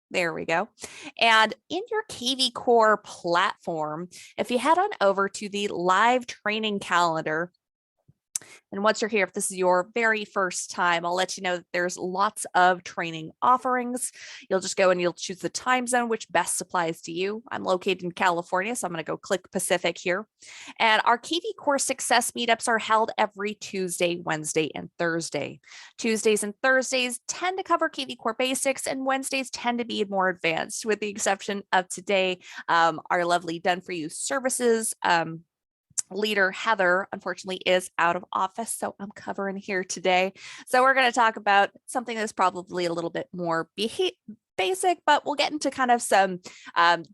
There we go. And in your KV Core platform, if you head on over to the live training calendar, and once you're here, if this is your very first time, I'll let you know that there's lots of training offerings. You'll just go and you'll choose the time zone which best applies to you. I'm located in California, so I'm going to go click Pacific here. And our KV Core Success meetups are held every Tuesday, Wednesday, and Thursday. Tuesdays and Thursdays tend to cover KV Core basics, and Wednesdays tend to be more advanced, with the exception of today, our lovely Done For You services leader Heather unfortunately is out of office, so I'm covering here today. So we're going to talk about something that's probably a little bit more basic, but we'll get into kind of some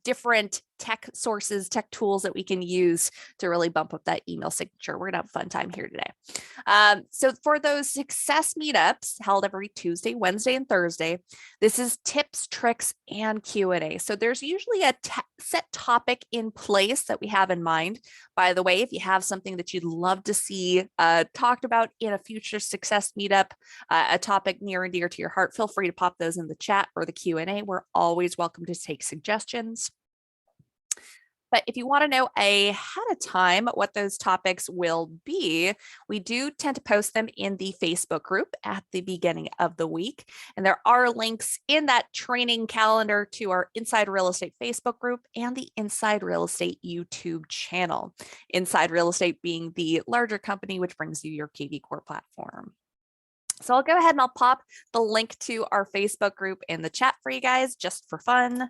different tech sources, tech tools that we can use to really bump up that email signature. We're gonna have a fun time here today. So for those success meetups held every Tuesday, Wednesday, and Thursday, this is tips, tricks, and Q&A. So there's usually a set topic in place that we have in mind. By the way, if you have something that you'd love to see talked about in a future success meetup, a topic near and dear to your heart, feel free to pop those in the chat or the Q&A. We're always welcome to take suggestions. But if you want to know ahead of time what those topics will be, we do tend to post them in the Facebook group at the beginning of the week. And there are links in that training calendar to our Inside Real Estate Facebook group and the Inside Real Estate YouTube channel. Inside Real Estate being the larger company which brings you your KV Core platform. So I'll go ahead and I'll pop the link to our Facebook group in the chat for you guys just for fun.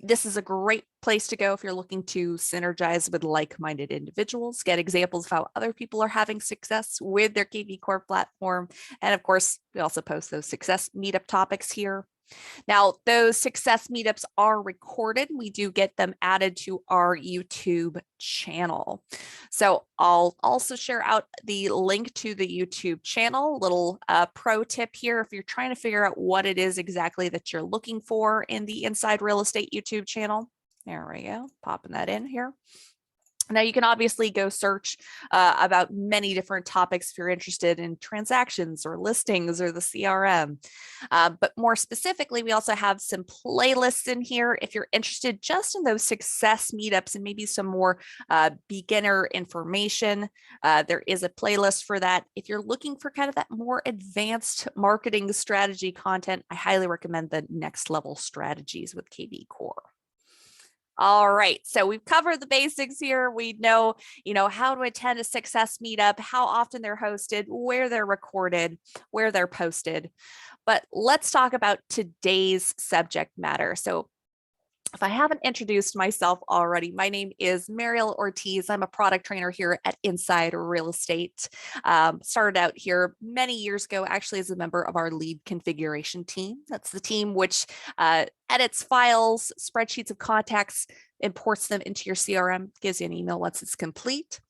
This is a great place to go if you're looking to synergize with like-minded individuals, get examples of how other people are having success with their KV Core platform. And of course, we also post those success meetup topics here. Now, those success meetups are recorded. We do get them added to our YouTube channel. So I'll also share out the link to the YouTube channel. Little pro tip here, if you're trying to figure out what it is exactly that you're looking for in the Inside Real Estate YouTube channel. There we go, popping that in here. Now, you can obviously go search about many different topics if you're interested in transactions or listings or the CRM. But more specifically, we also have some playlists in here if you're interested just in those success meetups and maybe some more beginner information. There is a playlist for that. If you're looking for kind of that more advanced marketing strategy content, I highly recommend the Next Level Strategies with KV Core. All right, so we've covered the basics here. We know, how to attend a success meetup, how often they're hosted, where they're recorded, where they're posted. But let's talk about today's subject matter. So if I haven't introduced myself already, my name is Mariel Ortiz. I'm a product trainer here at Inside Real Estate. Started out here many years ago, actually as a member of our lead configuration team. That's the team which edits files, spreadsheets of contacts, imports them into your CRM, gives you an email once it's complete.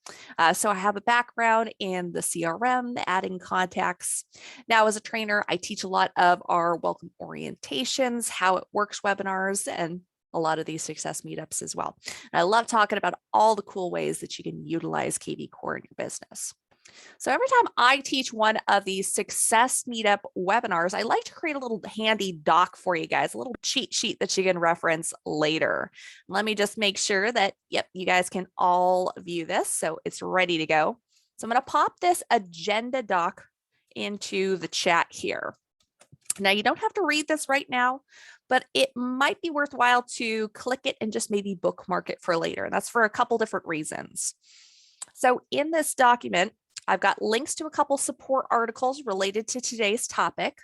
So I have a background in the CRM, adding contacts. Now, as a trainer, I teach a lot of our welcome orientations, how it works webinars, and a lot of these success meetups as well. And I love talking about all the cool ways that you can utilize KV Core in your business. So every time I teach one of these success meetup webinars, I like to create a little handy doc for you guys, a little cheat sheet that you can reference later. Let me just make sure that, yep, you guys can all view this. So it's ready to go. So I'm going to pop this agenda doc into the chat here. Now, you don't have to read this right now, but it might be worthwhile to click it and just maybe bookmark it for later. And that's for a couple different reasons. So in this document, I've got links to a couple support articles related to today's topic.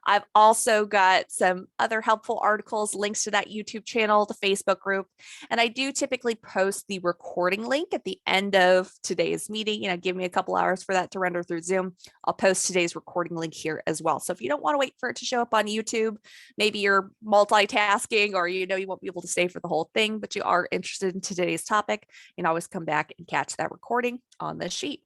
I've also got some other helpful articles, links to that YouTube channel, the Facebook group, and I do typically post the recording link at the end of today's meeting. Give me a couple hours for that to render through Zoom. I'll post today's recording link here as well. So if you don't want to wait for it to show up on YouTube, maybe you're multitasking or you won't be able to stay for the whole thing, but you are interested in today's topic, you can always come back and catch that recording on this sheet.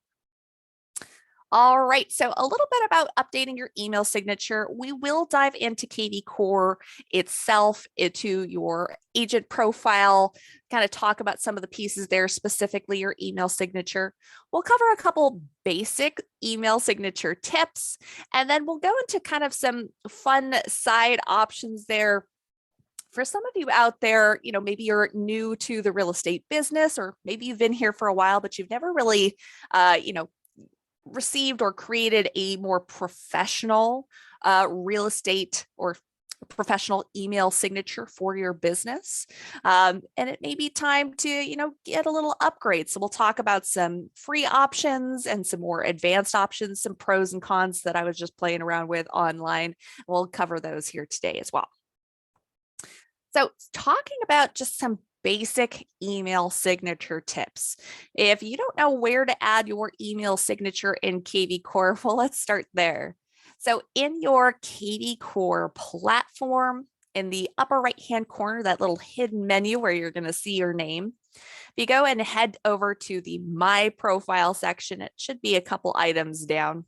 All right, so a little bit about updating your email signature. We will dive into KV Core itself, into your agent profile, kind of talk about some of the pieces there, specifically your email signature. We'll cover a couple basic email signature tips, and then we'll go into kind of some fun side options there for some of you out there. Maybe you're new to the real estate business, or maybe you've been here for a while, but you've never really, received or created a more professional real estate or professional email signature for your business. And it may be time to, get a little upgrade. So we'll talk about some free options and some more advanced options, some pros and cons that I was just playing around with online. We'll cover those here today as well. So talking about just some basic email signature tips. If you don't know where to add your email signature in KV Core, well, let's start there. So in your KV Core platform, in the upper right-hand corner, that little hidden menu where you're going to see your name, if you go and head over to the My Profile section, it should be a couple items down.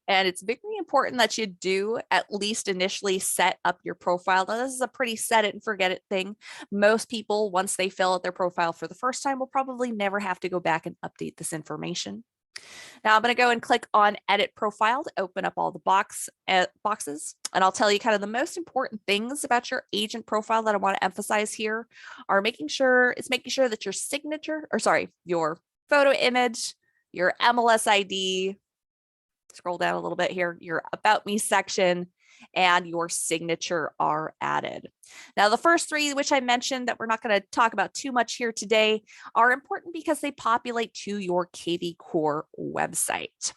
And it's very important that you do at least initially set up your profile. Now, this is a pretty set it and forget it thing. Most people, once they fill out their profile for the first time, will probably never have to go back and update this information. Now I'm going to go and click on Edit Profile to open up all the boxes. And I'll tell you kind of the most important things about your agent profile that I want to emphasize here are making sure that your signature, your photo image, your MLS ID, scroll down a little bit here, your About Me section, and your signature are added. Now, the first three, which I mentioned that we're not going to talk about too much here today, are important because they populate to your KV Core website.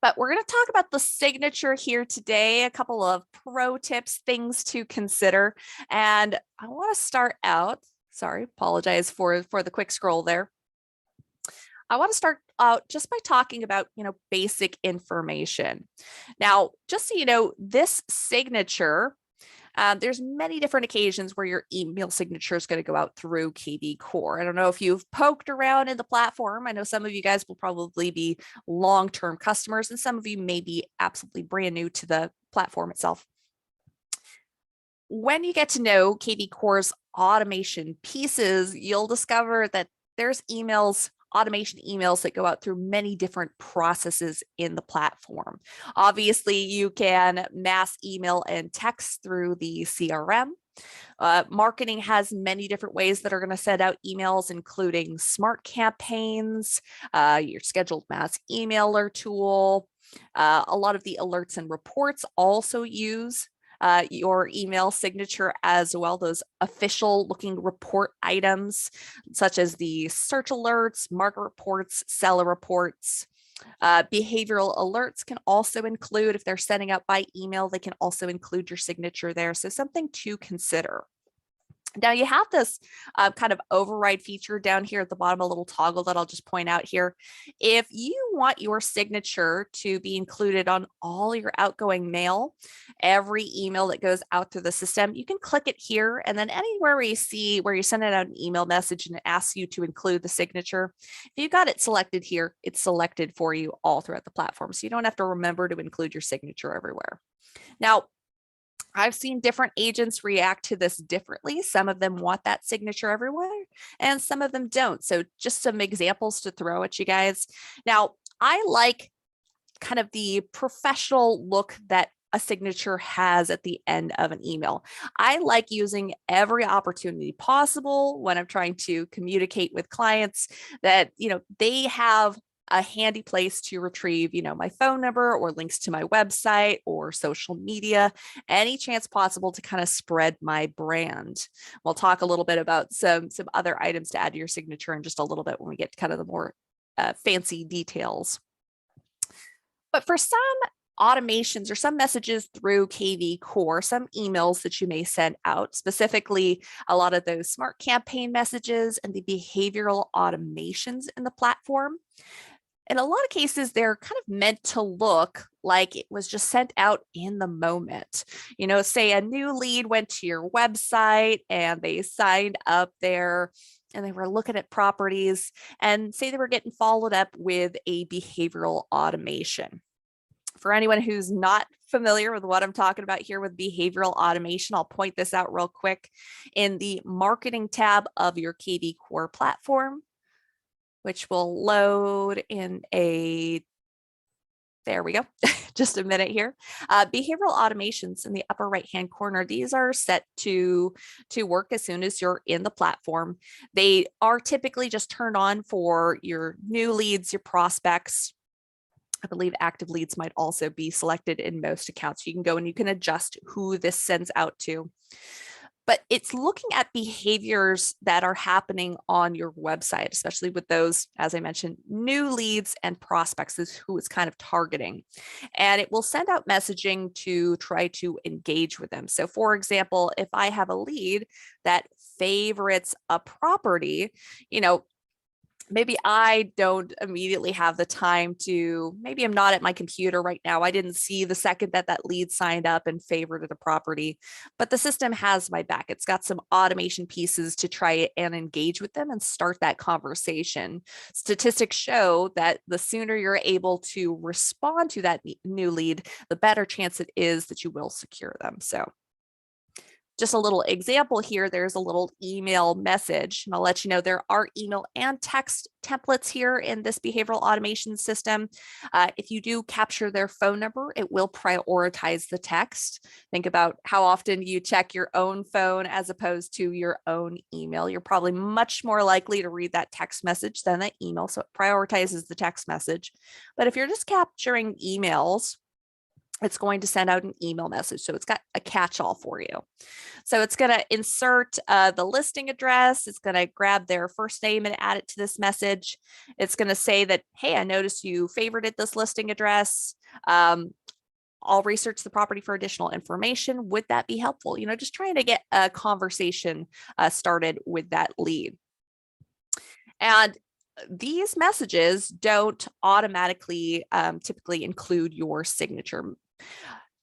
But we're going to talk about the signature here today, a couple of pro tips, things to consider. And I want to start out, apologize for the quick scroll there. I want to start out just by talking about, basic information. Now, just so you know, this signature, there's many different occasions where your email signature is going to go out through KV Core. I don't know if you've poked around in the platform. I know some of you guys will probably be long-term customers, and some of you may be absolutely brand new to the platform itself. When you get to know KV Core's automation pieces, you'll discover that there's automation emails that go out through many different processes in the platform. Obviously, you can mass email and text through the CRM. Marketing has many different ways that are going to send out emails, including smart campaigns, your scheduled mass emailer tool. A lot of the alerts and reports also use your email signature as well, those official looking report items, such as the search alerts, market reports, seller reports. Behavioral alerts can also include, if they're sending out by email, they can also include your signature there. So something to consider. Now you have this kind of override feature down here at the bottom, a little toggle that I'll just point out here. If you want your signature to be included on all your outgoing mail, every email that goes out through the system, you can click it here, and then anywhere you see where you're sending out an email message and it asks you to include the signature, if you got it selected here, it's selected for you all throughout the platform. So you don't have to remember to include your signature everywhere. Now, I've seen different agents react to this differently. Some of them want that signature everywhere and some of them don't. So just some examples to throw at you guys. Now, I like kind of the professional look that a signature has at the end of an email. I like using every opportunity possible when I'm trying to communicate with clients that, they have a handy place to retrieve, my phone number or links to my website or social media, any chance possible to kind of spread my brand. We'll talk a little bit about some other items to add to your signature in just a little bit when we get to kind of the more fancy details. But for some automations or some messages through KV Core, some emails that you may send out, specifically a lot of those smart campaign messages and the behavioral automations in the platform, in a lot of cases, they're kind of meant to look like it was just sent out in the moment. Say a new lead went to your website and they signed up there and they were looking at properties, and say they were getting followed up with a behavioral automation. For anyone who's not familiar with what I'm talking about here with behavioral automation, I'll point this out real quick. In the marketing tab of your KV Core platform, which will load in there we go, just a minute here. Behavioral automations in the upper right-hand corner, these are set to work as soon as you're in the platform. They are typically just turned on for your new leads, your prospects. I believe active leads might also be selected in most accounts. You can go and you can adjust who this sends out to. But it's looking at behaviors that are happening on your website, especially with those, as I mentioned, new leads and prospects is who it's kind of targeting. And it will send out messaging to try to engage with them. So for example, if I have a lead that favorites a property, maybe I don't immediately have the time to, maybe I'm not at my computer right now. I didn't see the second that lead signed up and favorited a property, but the system has my back. It's got some automation pieces to try and engage with them and start that conversation. Statistics show that the sooner you're able to respond to that new lead, the better chance it is that you will secure them. So just a little example here, there's a little email message, and I'll let you know there are email and text templates here in this behavioral automation system. If you do capture their phone number, it will prioritize the text. Think about how often you check your own phone as opposed to your own email. You're probably much more likely to read that text message than the email, so it prioritizes the text message. But if you're just capturing emails, it's going to send out an email message. So it's got a catch-all for you. So it's going to insert the listing address. It's going to grab their first name and add it to this message. It's going to say that, hey, I noticed you favorited this listing address. I'll research the property for additional information. Would that be helpful? Just trying to get a conversation started with that lead. And these messages don't automatically typically include your signature.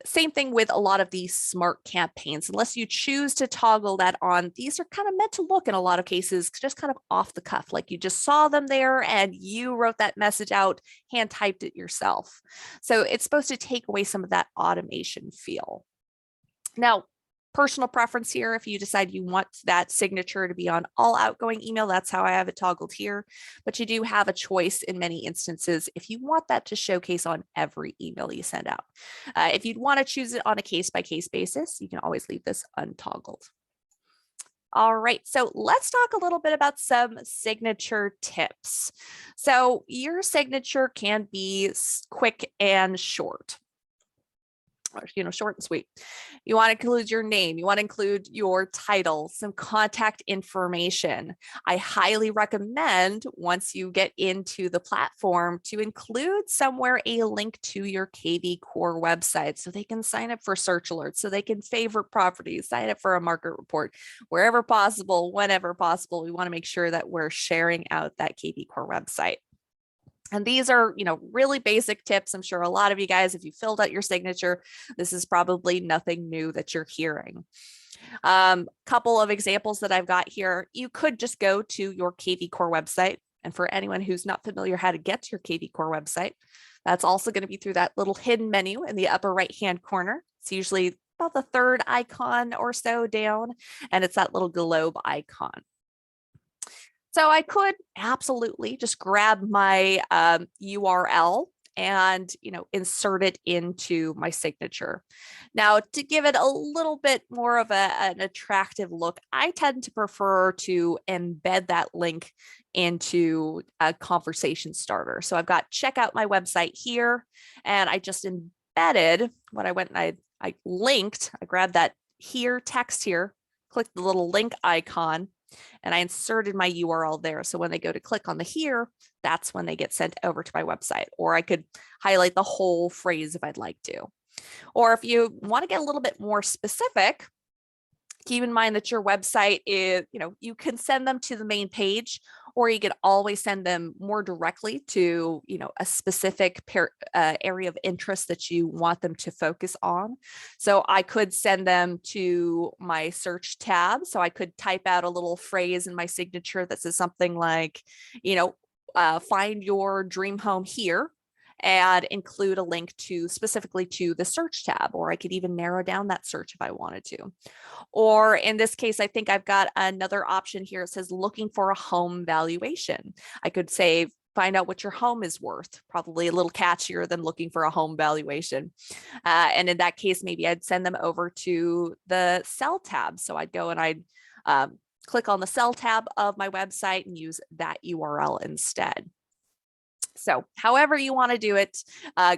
Same thing with a lot of these smart campaigns. Unless you choose to toggle that on, these are kind of meant to look in a lot of cases just kind of off the cuff, like you just saw them there and you wrote that message out, hand typed it yourself. So it's supposed to take away some of that automation feel. Now, personal preference here, if you decide you want that signature to be on all outgoing email, that's how I have it toggled here. But you do have a choice in many instances if you want that to showcase on every email you send out. If you'd want to choose it on a case-by-case basis, you can always leave this untoggled. All right, so let's talk a little bit about some signature tips. So your signature can be quick and short. Short and sweet. You want to include your name. You want to include your title, some contact information. I highly recommend once you get into the platform to include somewhere a link to your KV Core website so they can sign up for search alerts, so they can favorite properties, sign up for a market report, wherever possible, whenever possible. We want to make sure that we're sharing out that KV Core website. And these are, really basic tips. I'm sure a lot of you guys, if you filled out your signature, this is probably nothing new that you're hearing. Couple of examples that I've got here. You could just go to your KV Core website. And for anyone who's not familiar how to get to your KV Core website, that's also going to be through that little hidden menu in the upper right-hand corner. It's usually about the third icon or so down, and it's that little globe icon. So I could absolutely just grab my URL and insert it into my signature. Now, to give it a little bit more of an attractive look, I tend to prefer to embed that link into a conversation starter. So I've got check out my website here, and I just embedded what I went and I linked. I grabbed that here text here, clicked the little link icon, and I inserted my URL there. So when they go to click on the here, that's when they get sent over to my website. Or I could highlight the whole phrase if I'd like to. Or if you want to get a little bit more specific, keep in mind that your website is, you can send them to the main page, or you could always send them more directly to, a specific area of interest that you want them to focus on. So I could send them to my search tab. So I could type out a little phrase in my signature that says something like, find your dream home here, and include a link specifically to the search tab, or I could even narrow down that search if I wanted to. Or in this case, I think I've got another option here. It says looking for a home valuation. I could say, find out what your home is worth, probably a little catchier than looking for a home valuation. And in that case, maybe I'd send them over to the sell tab. So I'd go and I'd click on the sell tab of my website and use that URL instead. So however you want to do it,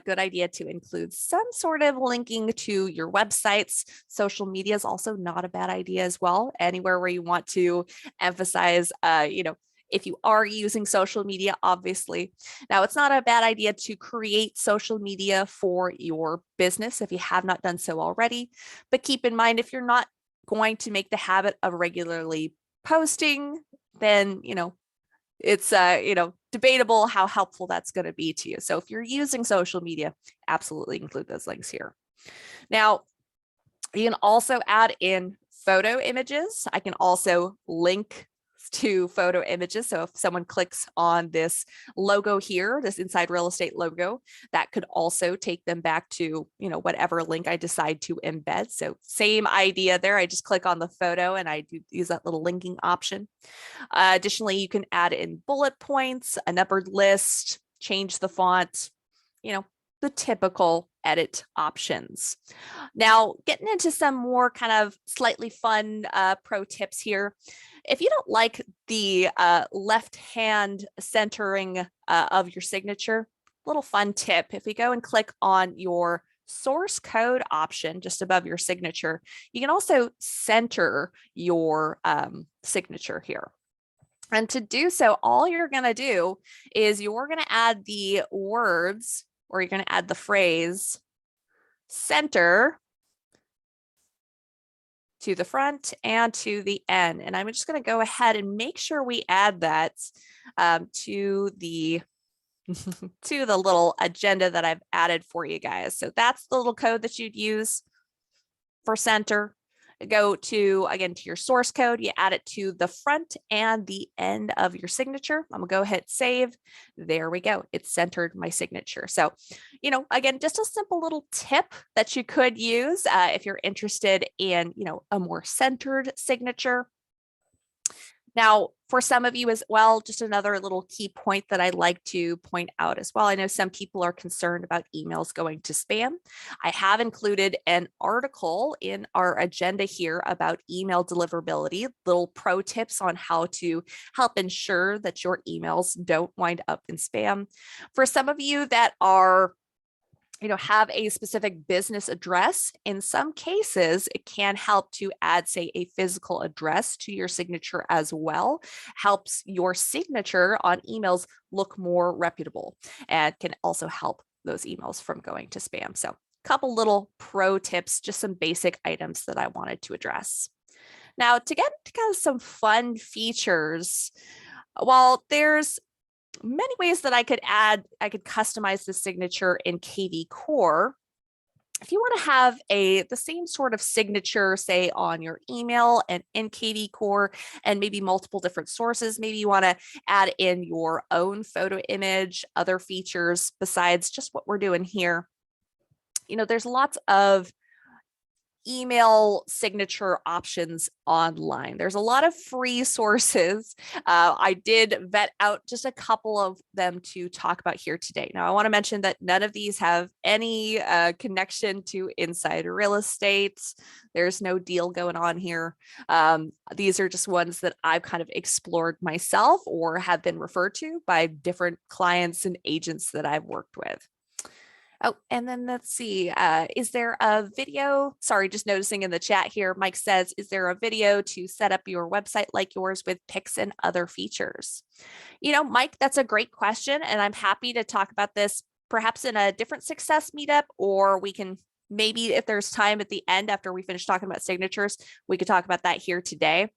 good idea to include some sort of linking to your websites. Social media is also not a bad idea as well. Anywhere where you want to emphasize, if you are using social media, obviously. Now, it's not a bad idea to create social media for your business if you have not done so already. But keep in mind, if you're not going to make the habit of regularly posting, then, it's debatable how helpful that's going to be to you. So if you're using social media, absolutely include those links here. Now, you can also add in photo images. I can also link to photo images. So if someone clicks on this logo here, this Inside Real Estate logo, that could also take them back to, whatever link I decide to embed. So same idea there. I just click on the photo and I do use that little linking option. Additionally, you can add in bullet points, a numbered list, change the font, the typical edit options. Now, getting into some more kind of slightly fun pro tips here. If you don't like the left hand centering of your signature, little fun tip. If you go and click on your source code option just above your signature, you can also center your signature here. And to do so, all you're going to do is you're going to add the words, or you're going to add the phrase center to the front and to the end. And I'm just going to go ahead and make sure we add that to the to the little agenda that I've added for you guys. So that's the little code that you'd use for center. Go to, again, to your source code, you add it to the front and the end of your signature. I'm gonna go ahead, save. There we go. It's centered my signature. So, again, just a simple little tip that you could use if you're interested in, a more centered signature. Now, for some of you as well, just another little key point that I'd like to point out as well. I know some people are concerned about emails going to spam. I have included an article in our agenda here about email deliverability, little pro tips on how to help ensure that your emails don't wind up in spam. For some of you that are have a specific business address, in some cases, it can help to add, say, a physical address to your signature as well. Helps your signature on emails look more reputable and can also help those emails from going to spam. So a couple little pro tips, just some basic items that I wanted to address. Now, to get to kind of some fun features, while there's many ways that I could customize the signature in KV Core. If you want to have the same sort of signature, say on your email and in KV Core, and maybe multiple different sources, maybe you want to add in your own photo image, other features besides just what we're doing here. There's lots of email signature options online. There's a lot of free sources. I did vet out just a couple of them to talk about here today. Now, I want to mention that none of these have any connection to Inside Real Estate. There's no deal going on here. These are just ones that I've kind of explored myself or have been referred to by different clients and agents that I've worked with. Oh, and then let's see, is there a video? Sorry, just noticing in the chat here, Mike says, is there a video to set up your website like yours with pics and other features? Mike, that's a great question. And I'm happy to talk about this perhaps in a different success meetup, or we can maybe, if there's time at the end after we finish talking about signatures, we could talk about that here today.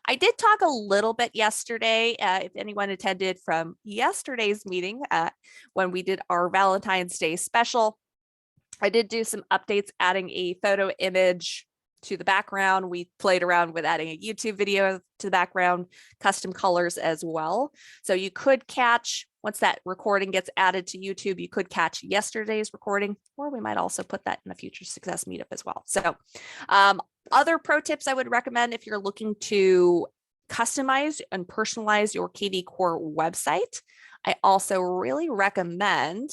I did talk a little bit yesterday, if anyone attended from yesterday's meeting when we did our Valentine's Day special. I did do some updates, adding a photo image to the background. We played around with adding a YouTube video to the background, custom colors as well. So you could catch, once that recording gets added to YouTube, you could catch yesterday's recording, or we might also put that in a future success meetup as well. So other pro tips I would recommend if you're looking to customize and personalize your KV Core website, I also really recommend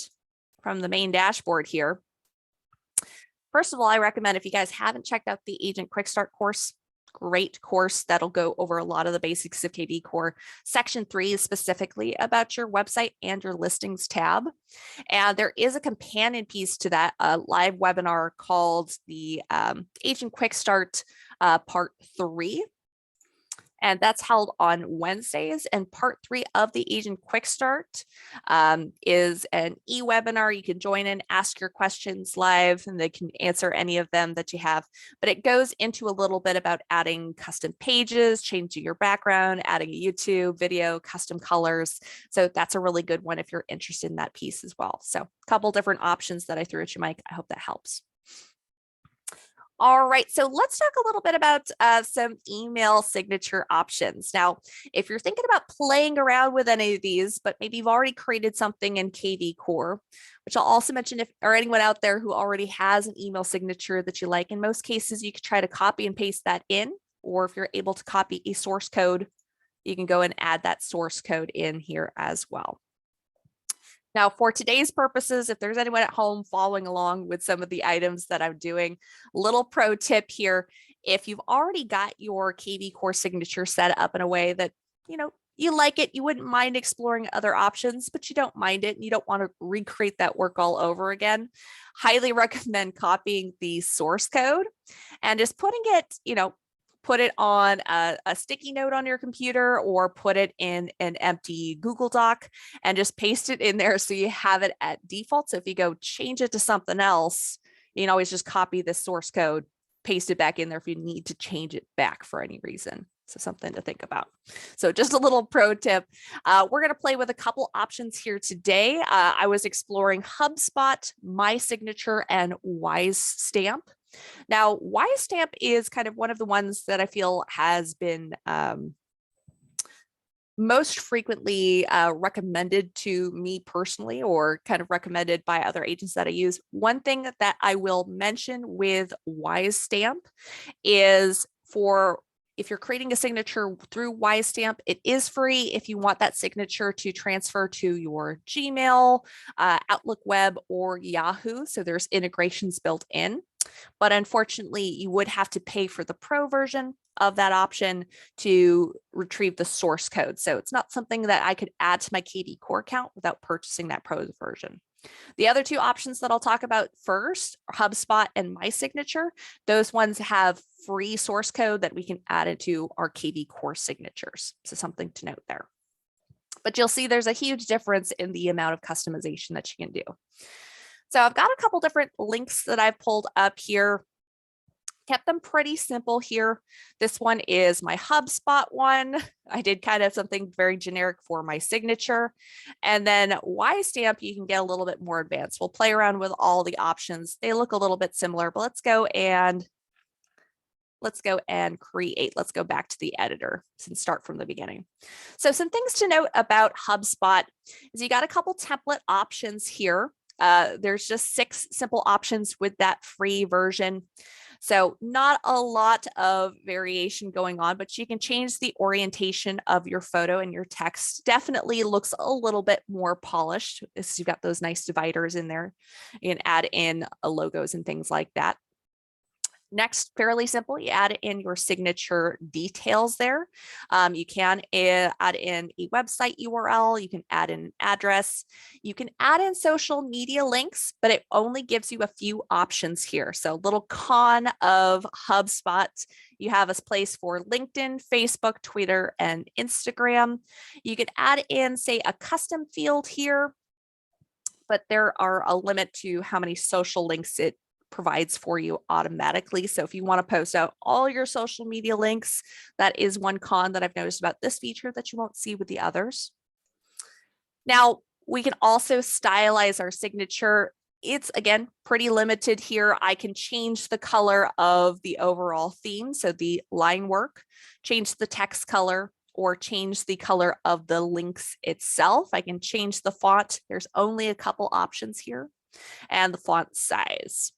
from the main dashboard here. First of all, I recommend if you guys haven't checked out the Agent Quick Start course, great course that'll go over a lot of the basics of KV Core. Section 3 is specifically about your website and your listings tab. And there is a companion piece to that, a live webinar called the Agent Quick Start Part 3. And that's held on Wednesdays. And part 3 of the Agent Quick Start is an e-webinar. You can join in, ask your questions live, and they can answer any of them that you have. But it goes into a little bit about adding custom pages, changing your background, adding a YouTube video, custom colors. So that's a really good one if you're interested in that piece as well. So a couple different options that I threw at you, Mike. I hope that helps. All right, so let's talk a little bit about some email signature options. Now, if you're thinking about playing around with any of these, but maybe you've already created something in KV Core, which I'll also mention if or anyone out there who already has an email signature that you like, in most cases, you could try to copy and paste that in, or if you're able to copy a source code, you can go and add that source code in here as well. Now, for today's purposes, if there's anyone at home following along with some of the items that I'm doing, little pro tip here, if you've already got your KV Core signature set up in a way that, you like it, you wouldn't mind exploring other options, but you don't mind it, and you don't want to recreate that work all over again, highly recommend copying the source code and just putting it, put it on a sticky note on your computer or put it in an empty Google Doc and just paste it in there so you have it at default. So if you go change it to something else, you can always just copy the source code, paste it back in there if you need to change it back for any reason. So something to think about. So just a little pro tip. We're going to play with a couple options here today. I was exploring HubSpot, MySignature, and WiseStamp. Now, WiseStamp is kind of one of the ones that I feel has been most frequently recommended to me personally, or kind of recommended by other agents that I use. One thing that I will mention with WiseStamp is if you're creating a signature through WiseStamp, it is free if you want that signature to transfer to your Gmail, Outlook Web, or Yahoo. So there's integrations built in. But unfortunately, you would have to pay for the pro version of that option to retrieve the source code. So it's not something that I could add to my KV Core account without purchasing that pro version. The other two options that I'll talk about first are HubSpot and MySignature. Those ones have free source code that we can add into our KV Core signatures. So something to note there. But you'll see there's a huge difference in the amount of customization that you can do. So I've got a couple different links that I've pulled up here. Kept them pretty simple here. This one is my HubSpot one. I did kind of something very generic for MySignature. And then WiseStamp, you can get a little bit more advanced. We'll play around with all the options. They look a little bit similar, but let's go and create. Let's go back to the editor and start from the beginning. So some things to note about HubSpot is you got a couple template options here. There's just 6 simple options with that free version. So not a lot of variation going on, but you can change the orientation of your photo, and your text definitely looks a little bit more polished. You've got those nice dividers in there. You can add in logos and things like that. Next, fairly simple, you add in your signature details there. You can add in a website URL, you can add in an address, you can add in social media links, but it only gives you a few options here. So little con of HubSpot, you have a place for LinkedIn, Facebook, Twitter, and Instagram. You could add in, say, a custom field here, but there are a limit to how many social links it provides for you automatically. So if you want to post out all your social media links, that is one con that I've noticed about this feature that you won't see with the others. Now, we can also stylize our signature. It's, again, pretty limited here. I can change the color of the overall theme, so the line work, change the text color, or change the color of the links itself. I can change the font. There's only a couple options here, and the font size.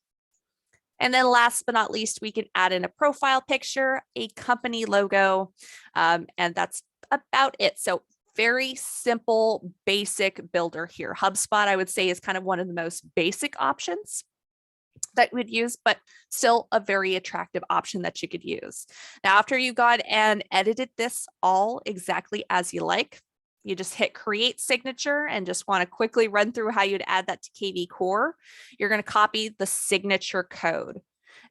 And then last but not least, we can add in a profile picture, a company logo, and that's about it. So very simple, basic builder here. HubSpot, I would say, is kind of one of the most basic options that we'd use, but still a very attractive option that you could use. Now, after you got and edited this all exactly as you like, you just hit create signature and just want to quickly run through how you'd add that to KV Core. You're going to copy the signature code.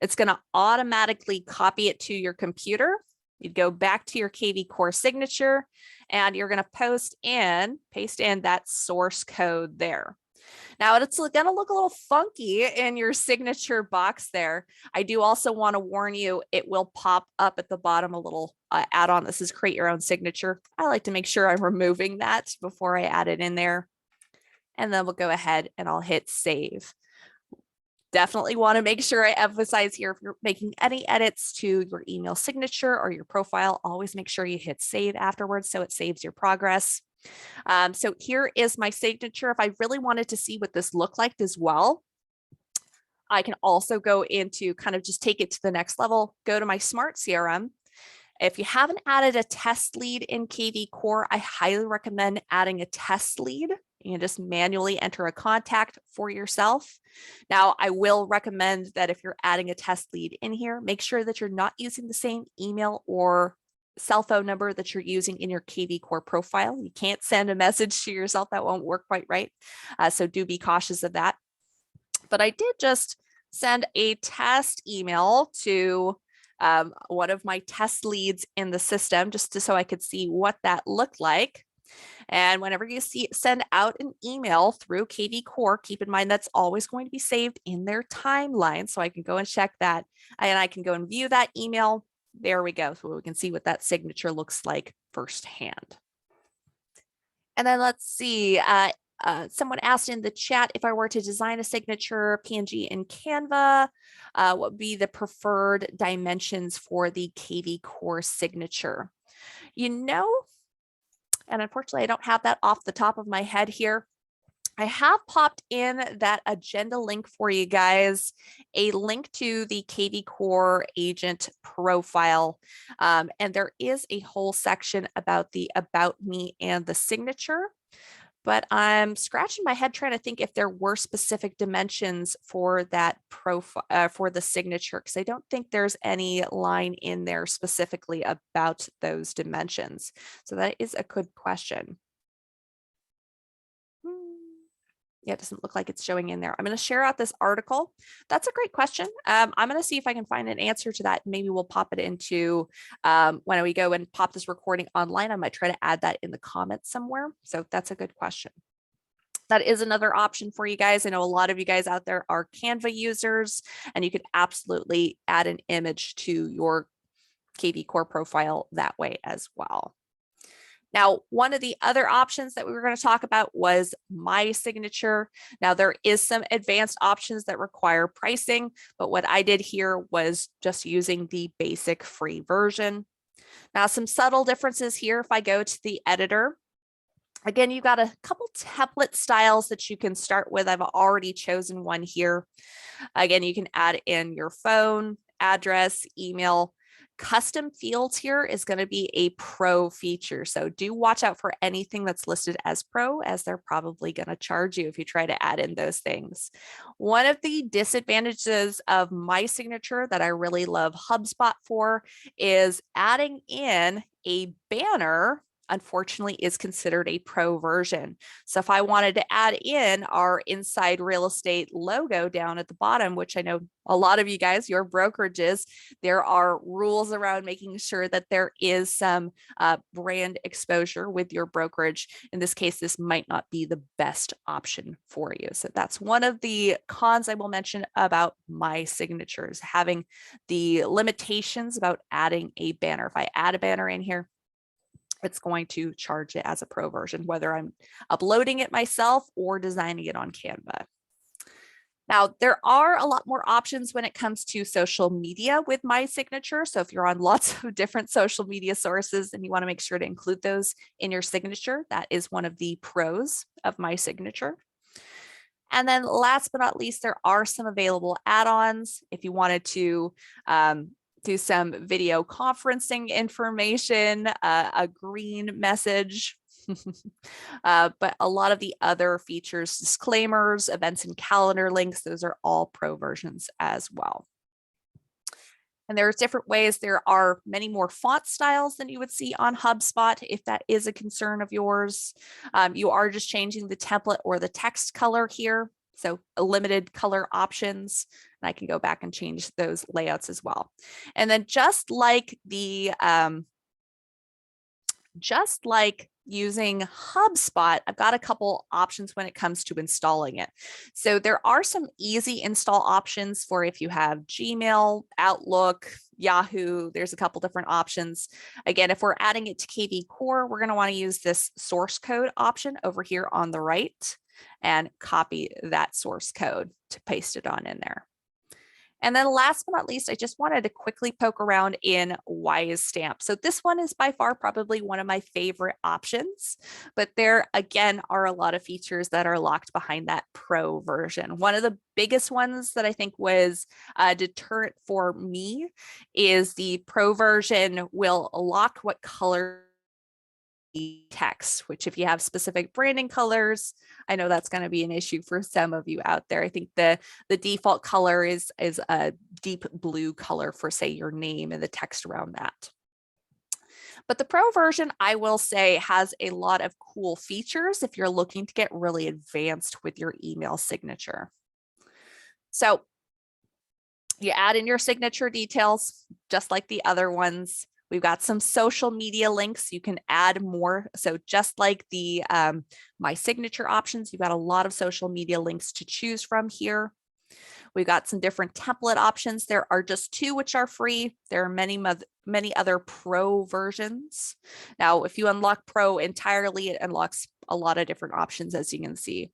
It's going to automatically copy it to your computer. You'd go back to your KV Core signature and you're going to paste in that source code there. Now it's going to look a little funky in your signature box there. I do also want to warn you, it will pop up at the bottom a little add-on. This is create your own signature. I like to make sure I'm removing that before I add it in there. And then we'll go ahead and I'll hit save. Definitely want to make sure I emphasize here, if you're making any edits to your email signature or your profile, always make sure you hit save afterwards so it saves your progress. So here is my signature. If I really wanted to see what this looked like as well, I can also go into kind of just take it to the next level, go to my Smart CRM. If you haven't added a test lead in KV Core, I highly recommend adding a test lead. You can just manually enter a contact for yourself. Now, I will recommend that if you're adding a test lead in here, make sure that you're not using the same email or cell phone number that you're using in your KV Core profile. You can't send a message to yourself. That won't work quite right. So do be cautious of that. But I did just send a test email to one of my test leads in the system, just so I could see what that looked like. And whenever you send out an email through KV Core, keep in mind that's always going to be saved in their timeline. So I can go and check that, and I can go and view that email. There we go. So we can see what that signature looks like firsthand. And then let's see. Someone asked in the chat, if I were to design a signature PNG in Canva, what would be the preferred dimensions for the KV Core signature? And unfortunately, I don't have that off the top of my head here. I have popped in that agenda link for you guys, a link to the KV Core agent profile. And there is a whole section about the About Me and the signature. But I'm scratching my head trying to think if there were specific dimensions for that profile for the signature, because I don't think there's any line in there specifically about those dimensions. So that is a good question. Yeah, it doesn't look like it's showing in there. I'm going to share out this article. That's a great question. I'm going to see if I can find an answer to that. Maybe we'll pop it into when we go and pop this recording online. I might try to add that in the comments somewhere. So that's a good question. That is another option for you guys. I know a lot of you guys out there are Canva users, and you could absolutely add an image to your KV Core profile that way as well. Now, one of the other options that we were going to talk about was My Signature. Now, there is some advanced options that require pricing, but what I did here was just using the basic free version. Now, some subtle differences here. If I go to the editor, again, you've got a couple template styles that you can start with. I've already chosen one here. Again, you can add in your phone, address, email. Custom fields here is going to be a pro feature. So do watch out for anything that's listed as pro, as they're probably going to charge you if you try to add in those things. One of the disadvantages of My Signature that I really love HubSpot for is adding in a banner unfortunately is considered a pro version. So if I wanted to add in our Inside Real Estate logo down at the bottom, which I know a lot of you guys, your brokerages, there are rules around making sure that there is some brand exposure with your brokerage. In this case, this might not be the best option for you. So that's one of the cons I will mention about my signatures, having the limitations about adding a banner. If I add a banner in here, it's going to charge it as a pro version, whether I'm uploading it myself or designing it on Canva. Now, there are a lot more options when it comes to social media with My Signature. So if you're on lots of different social media sources and you want to make sure to include those in your signature, that is one of the pros of My Signature. And then last but not least, there are some available add-ons if you wanted to do some video conferencing information, a green message, but a lot of the other features, disclaimers, events and calendar links, those are all pro versions as well. And there's different ways. There are many more font styles than you would see on HubSpot. If that is a concern of yours, you are just changing the template or the text color here. So limited color options, and I can go back and change those layouts as well. And then just like using HubSpot, I've got a couple options when it comes to installing it. So there are some easy install options for if you have Gmail, Outlook, Yahoo, there's a couple different options. Again, if we're adding it to KV Core, we're going to want to use this source code option over here on the right and copy that source code to paste it on in there. And then last but not least, I just wanted to quickly poke around in WiseStamp. So this one is by far probably one of my favorite options, but there again are a lot of features that are locked behind that pro version. One of the biggest ones that I think was a deterrent for me is the pro version will lock what color text, which if you have specific branding colors, I know that's going to be an issue for some of you out there. I think the default color is a deep blue color for, say, your name and the text around that. But the pro version, I will say, has a lot of cool features if you're looking to get really advanced with your email signature. So you add in your signature details, just like the other ones. We've got some social media links. You can add more. So just like the My Signature options, you've got a lot of social media links to choose from here. We've got some different template options. There are just two which are free. There are many other pro versions. Now, if you unlock pro entirely, it unlocks a lot of different options, as you can see.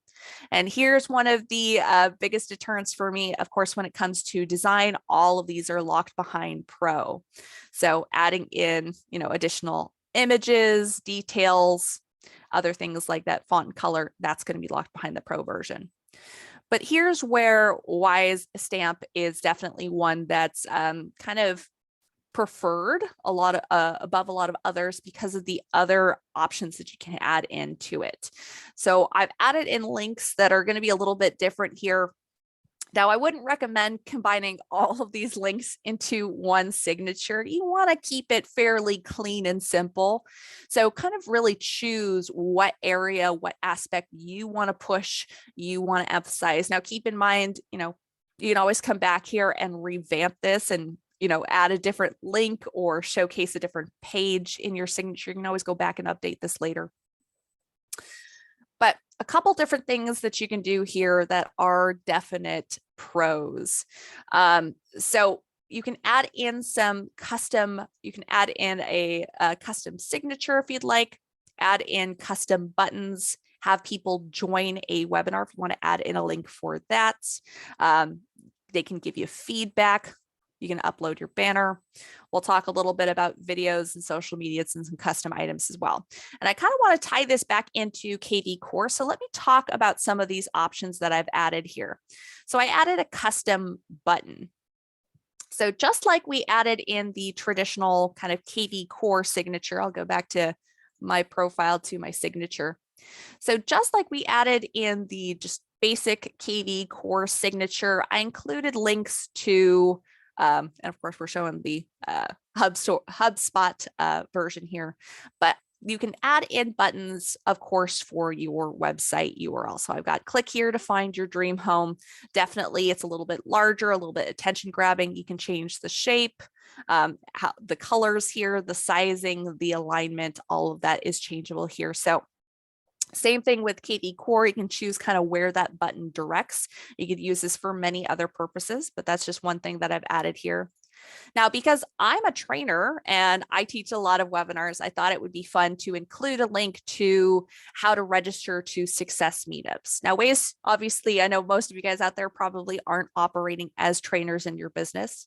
And here's one of the biggest deterrents for me. Of course, when it comes to design, all of these are locked behind pro. So adding in, additional images, details, other things like that, font and color, that's going to be locked behind the pro version. But here's where WiseStamp is definitely one that's kind of preferred above a lot of others because of the other options that you can add into it. So I've added in links that are going to be a little bit different here. Now, I wouldn't recommend combining all of these links into one signature. You want to keep it fairly clean and simple. So kind of really choose what area, what aspect you want to push, you want to emphasize. Now, keep in mind, you can always come back here and revamp this and add a different link or showcase a different page in your signature. You can always go back and update this later. But a couple different things that you can do here that are definite pros. So you can add in a custom signature if you'd like, add in custom buttons, have people join a webinar if you want to add in a link for that. They can give you feedback. You can upload your banner. We'll talk a little bit about videos and social media and some custom items as well. And I kind of want to tie this back into KV Core. So let me talk about some of these options that I've added here. So I added a custom button. So just like we added in the traditional kind of KV Core signature, I'll go back to my profile to my signature. So just like we added in the just basic KV Core signature, I included links to and of course, we're showing the HubSpot version here, but you can add in buttons, of course, for your website URL. So I've got click here to find your dream home. Definitely, it's a little bit larger, a little bit attention grabbing. You can change the shape, the colors here, the sizing, the alignment, all of that is changeable here. So same thing with KV Core. You can choose kind of where that button directs. You could use this for many other purposes, but that's just one thing that I've added here. Now, because I'm a trainer and I teach a lot of webinars, I thought it would be fun to include a link to how to register to success meetups. Now, ways, obviously, I know most of you guys out there probably aren't operating as trainers in your business,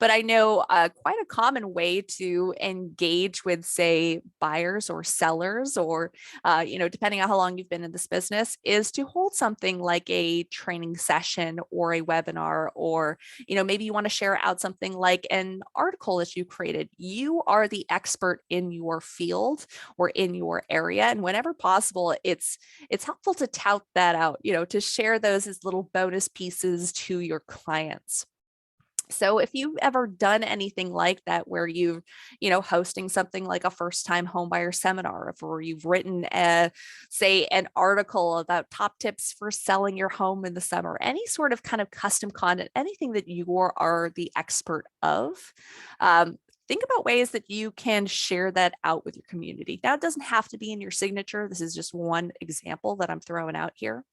but I know quite a common way to engage with, say, buyers or sellers, or, depending on how long you've been in this business, is to hold something like a training session or a webinar, or, maybe you want to share out something like an article that you created. You are the expert in your field or in your area, and whenever possible, it's helpful to tout that out, to share those as little bonus pieces to your clients. So if you've ever done anything like that, where you've, hosting something like a first time homebuyer seminar, or you've written say an article about top tips for selling your home in the summer, any sort of kind of custom content, anything that you are the expert of, think about ways that you can share that out with your community. Now, it doesn't have to be in your signature. This is just one example that I'm throwing out here.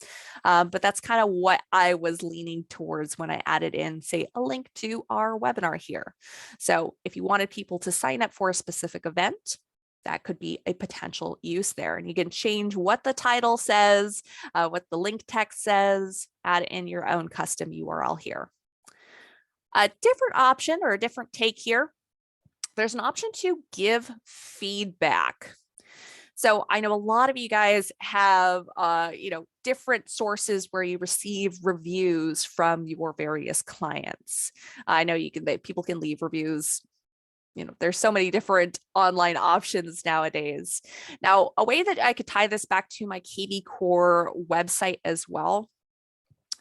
But that's kind of what I was leaning towards when I added in, say, a link to our webinar here. So if you wanted people to sign up for a specific event, that could be a potential use there. And you can change what the title says, what the link text says, add in your own custom URL here. A different option or a different take here, there's an option to give feedback. So I know a lot of you guys have, different sources where you receive reviews from your various clients. I know people can leave reviews. There's so many different online options nowadays. Now, a way that I could tie this back to my KV Core website as well.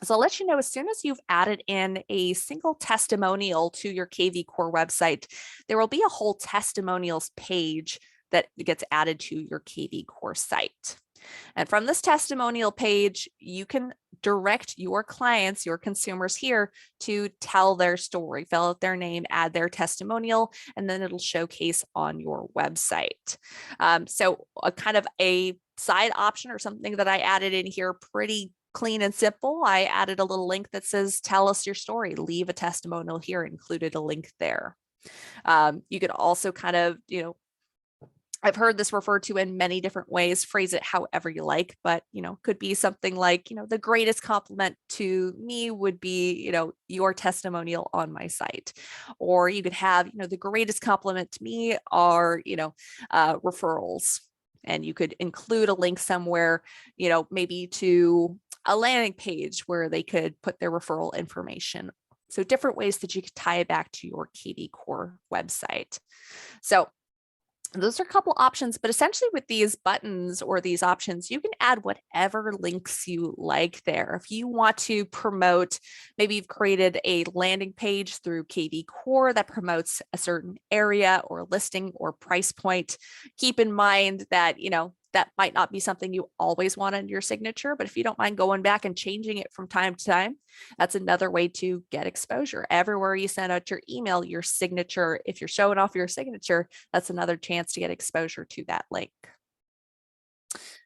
So I'll let you know, as soon as you've added in a single testimonial to your KV Core website, there will be a whole testimonials page that gets added to your KV Core site. And from this testimonial page, you can direct your clients, your consumers here, to tell their story, fill out their name, add their testimonial, and then it'll showcase on your website. So a kind of a side option or something that I added in here, pretty clean and simple. I added a little link that says, tell us your story, leave a testimonial here, included a link there. You could also kind of, I've heard this referred to in many different ways, phrase it however you like, but, could be something like, the greatest compliment to me would be, your testimonial on my site. Or you could have, the greatest compliment to me are, referrals. And you could include a link somewhere, maybe to a landing page where they could put their referral information. So different ways that you could tie it back to your KV Core website. So those are a couple options, but essentially with these buttons or these options, you can add whatever links you like there. If you want to promote, maybe you've created a landing page through KV Core that promotes a certain area or listing or price point, keep in mind that, that might not be something you always want in your signature, but if you don't mind going back and changing it from time to time, that's another way to get exposure. Everywhere you send out your email, your signature, if you're showing off your signature, that's another chance to get exposure to that link.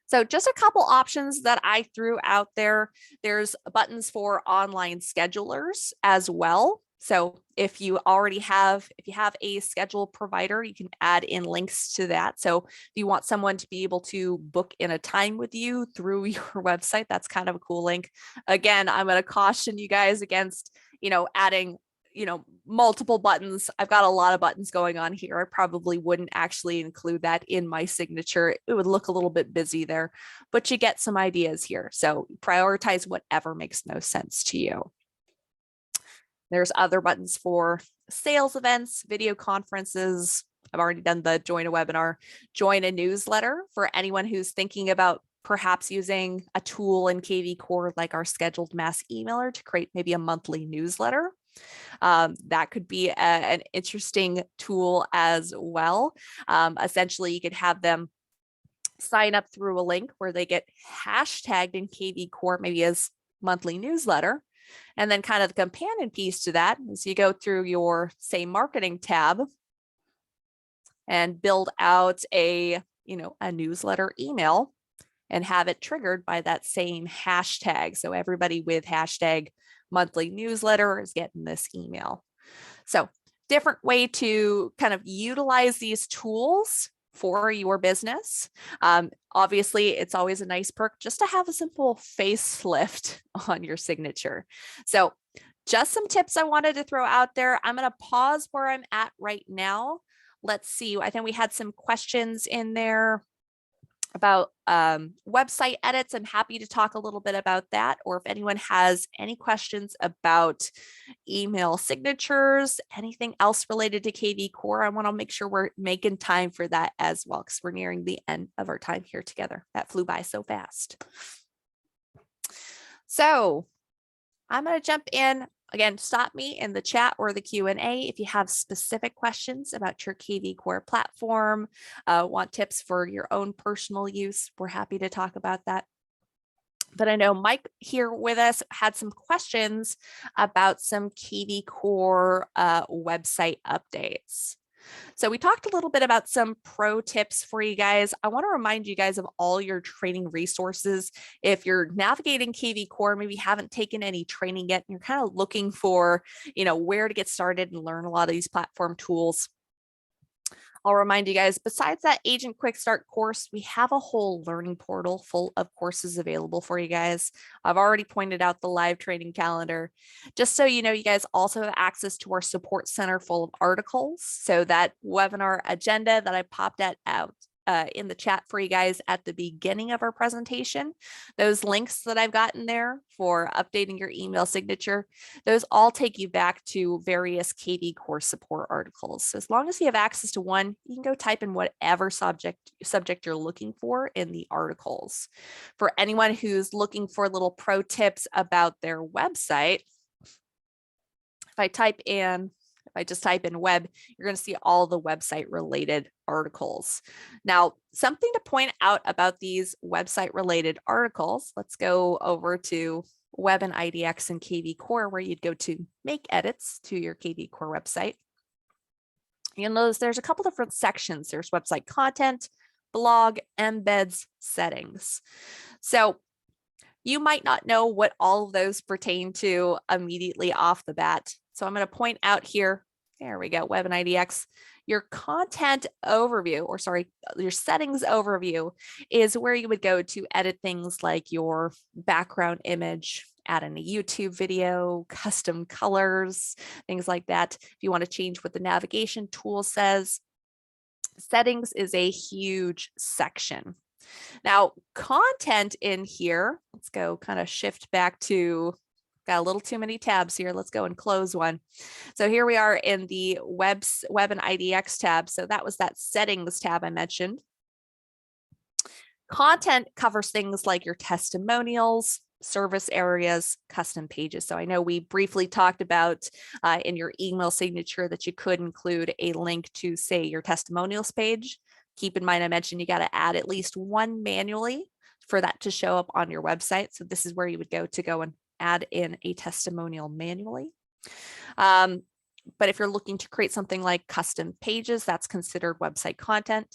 So just a couple options that I threw out there. There's buttons for online schedulers as well. So if you have a schedule provider, you can add in links to that. So if you want someone to be able to book in a time with you through your website, that's kind of a cool link. Again, I'm going to caution you guys against, adding, multiple buttons. I've got a lot of buttons going on here. I probably wouldn't actually include that in my signature. It would look a little bit busy there, but you get some ideas here. So prioritize whatever makes most sense to you. There's other buttons for sales events, video conferences. I've already done the join a webinar, join a newsletter for anyone who's thinking about perhaps using a tool in KV Core like our scheduled mass emailer to create maybe a monthly newsletter. That could be an interesting tool as well. Essentially, you could have them sign up through a link where they get hashtagged in KV Core, maybe as monthly newsletter. And then kind of the companion piece to that is you go through your, say, marketing tab and build out a newsletter email and have it triggered by that same hashtag. So everybody with hashtag monthly newsletter is getting this email. So different way to kind of utilize these tools for your business. Obviously, it's always a nice perk just to have a simple facelift on your signature. So just some tips I wanted to throw out there. I'm going to pause where I'm at right now. Let's see. I think we had some questions in there about website edits. I'm happy to talk a little bit about that, or if anyone has any questions about email signatures, anything else related to KV Core, I want to make sure we're making time for that as well, because we're nearing the end of our time here together. That flew by so fast. So I'm going to jump in. Again, stop me in the chat or the Q&A if you have specific questions about your KV Core platform, want tips for your own personal use. We're happy to talk about that. But I know Mike here with us had some questions about some KV Core website updates. So we talked a little bit about some pro tips for you guys. I want to remind you guys of all your training resources. If you're navigating KV Core, maybe haven't taken any training yet, and you're kind of looking for, where to get started and learn a lot of these platform tools, I'll remind you guys, besides that Agent Quick Start course, we have a whole learning portal full of courses available for you guys. I've already pointed out the live training calendar. Just so you know, you guys also have access to our support center full of articles. So that webinar agenda that I popped out in the chat for you guys at the beginning of our presentation, those links that I've gotten there for updating your email signature, those all take you back to various KV Core support articles. So as long as you have access to one, you can go type in whatever subject you're looking for in the articles. For anyone who's looking for little pro tips about their website, if I just type in web, you're going to see all the website related articles. Now, something to point out about these website related articles, let's go over to Web and IDX and KV Core, where you'd go to make edits to your KV Core website. You'll notice there's a couple different sections. There's website content, blog, embeds, settings. So you might not know what all of those pertain to immediately off the bat. So I'm going to point out here, there we go, Web and IDX, your content overview, or sorry, your settings overview is where you would go to edit things like your background image, add in a YouTube video, custom colors, things like that. If you want to change what the navigation tool says, settings is a huge section. Now, content in here, let's go kind of shift back to, got a little too many tabs here. Let's go and close one. So here we are in the Web and IDX tab. So that was that settings tab I mentioned. Content covers things like your testimonials, service areas, custom pages. So I know we briefly talked about in your email signature that you could include a link to, say, your testimonials page. Keep in mind, I mentioned you got to add at least one manually for that to show up on your website. So this is where you would go to go and add in a testimonial manually. But if you're looking to create something like custom pages, that's considered website content.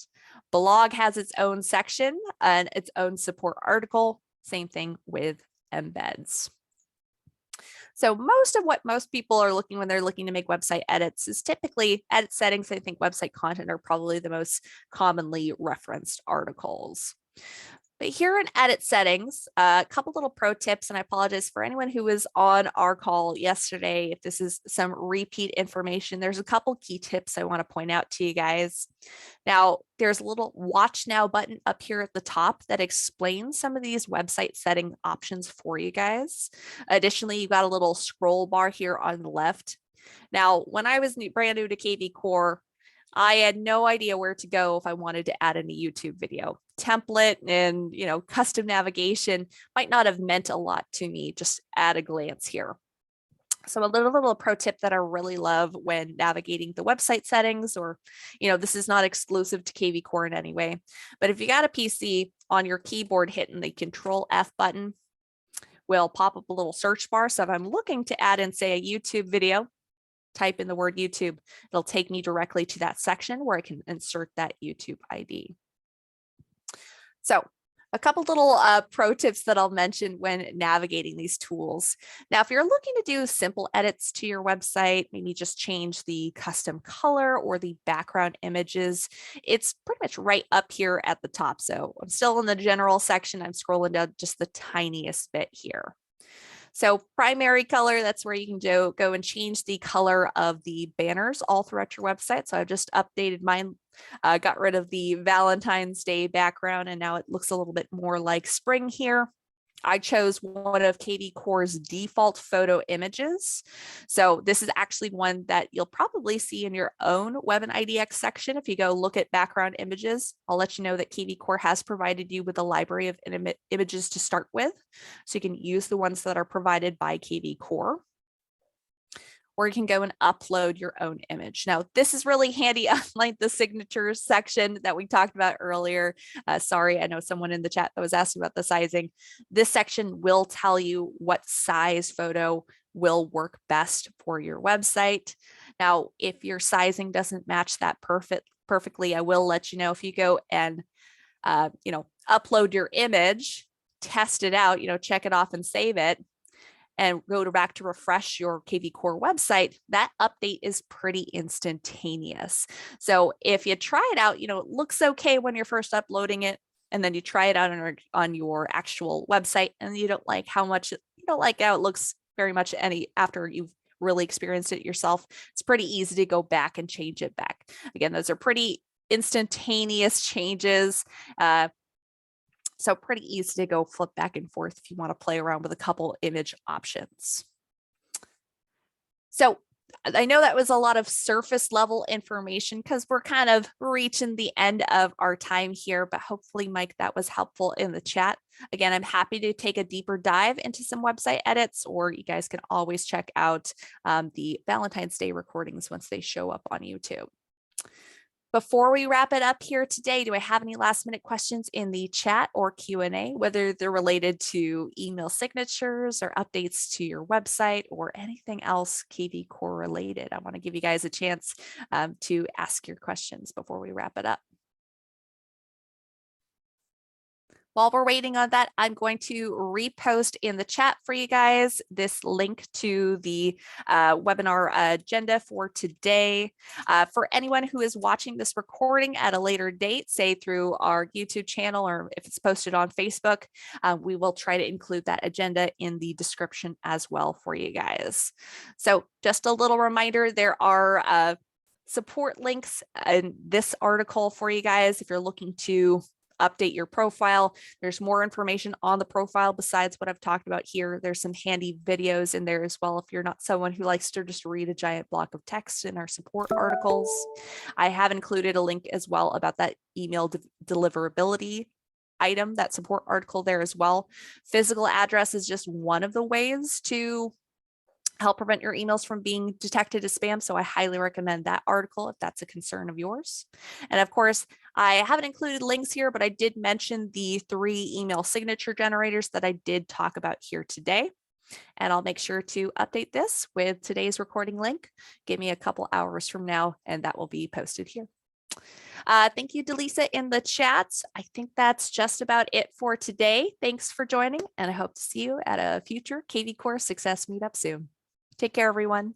Blog has its own section and its own support article. Same thing with embeds. So most of what most people are looking when they're looking to make website edits is typically edit settings. I think website content are probably the most commonly referenced articles. But here in edit settings, a couple little pro tips, and I apologize for anyone who was on our call yesterday. If this is some repeat information, there's a couple key tips I want to point out to you guys. Now, there's a little watch now button up here at the top that explains some of these website setting options for you guys. Additionally, you've got a little scroll bar here on the left. Now, when I was brand new to KV Core, I had no idea where to go if I wanted to add in a YouTube video. Template and, custom navigation might not have meant a lot to me just at a glance here. So a little pro tip that I really love when navigating the website settings, or, this is not exclusive to KV Core in any way, but if you got a PC on your keyboard, hitting the Control F button will pop up a little search bar. So if I'm looking to add in, say, a YouTube video, type in the word YouTube, it'll take me directly to that section where I can insert that YouTube ID. So a couple little pro tips that I'll mention when navigating these tools. Now, if you're looking to do simple edits to your website, maybe just change the custom color or the background images, it's pretty much right up here at the top. So I'm still in the general section. I'm scrolling down just the tiniest bit here. So primary color, that's where you can go and change the color of the banners all throughout your website. So I've just updated mine, got rid of the Valentine's Day background, and now it looks a little bit more like spring here. I chose one of KV Core's default photo images. So this is actually one that you'll probably see in your own Web and IDX section. If you go look at background images, I'll let you know that KV Core has provided you with a library of images to start with. So you can use the ones that are provided by KV Core, or you can go and upload your own image. Now, this is really handy, unlike the signatures section that we talked about earlier. Sorry, I know someone in the chat that was asking about the sizing. This section will tell you what size photo will work best for your website. Now, if your sizing doesn't match that perfectly, I will let you know. If you go and upload your image, test it out, check it off and save it, and go back to refresh your KV Core website, that update is pretty instantaneous. So if you try it out, it looks okay when you're first uploading it, and then you try it out on your actual website, and you don't like how it looks very much after you've really experienced it yourself. It's pretty easy to go back and change it back. Again, those are pretty instantaneous changes. So pretty easy to go flip back and forth if you want to play around with a couple image options. So I know that was a lot of surface level information because we're kind of reaching the end of our time here, but hopefully, Mike, that was helpful in the chat. Again, I'm happy to take a deeper dive into some website edits, or you guys can always check out the Valentine's Day recordings once they show up on YouTube. Before we wrap it up here today, do I have any last minute questions in the chat or Q&A, whether they're related to email signatures or updates to your website or anything else KV Core related? I want to give you guys a chance to ask your questions before we wrap it up. While we're waiting on that, I'm going to repost in the chat for you guys this link to the webinar agenda for today. For anyone who is watching this recording at a later date, say through our YouTube channel, or if it's posted on Facebook, we will try to include that agenda in the description as well for you guys. So just a little reminder, there are support links in this article for you guys if you're looking to update your profile. There's more information on the profile besides what I've talked about here. There's some handy videos in there as well if you're not someone who likes to just read a giant block of text in our support articles. I have included a link as well about that email deliverability item, that support article there as well. Physical address is just one of the ways to help prevent your emails from being detected as spam. So I highly recommend that article if that's a concern of yours. And of course, I haven't included links here, but I did mention the 3 email signature generators that I did talk about here today. And I'll make sure to update this with today's recording link. Give me a couple hours from now, and that will be posted here. Thank you, Delisa, in the chat. I think that's just about it for today. Thanks for joining, and I hope to see you at a future KV Core Success Meetup soon. Take care, everyone.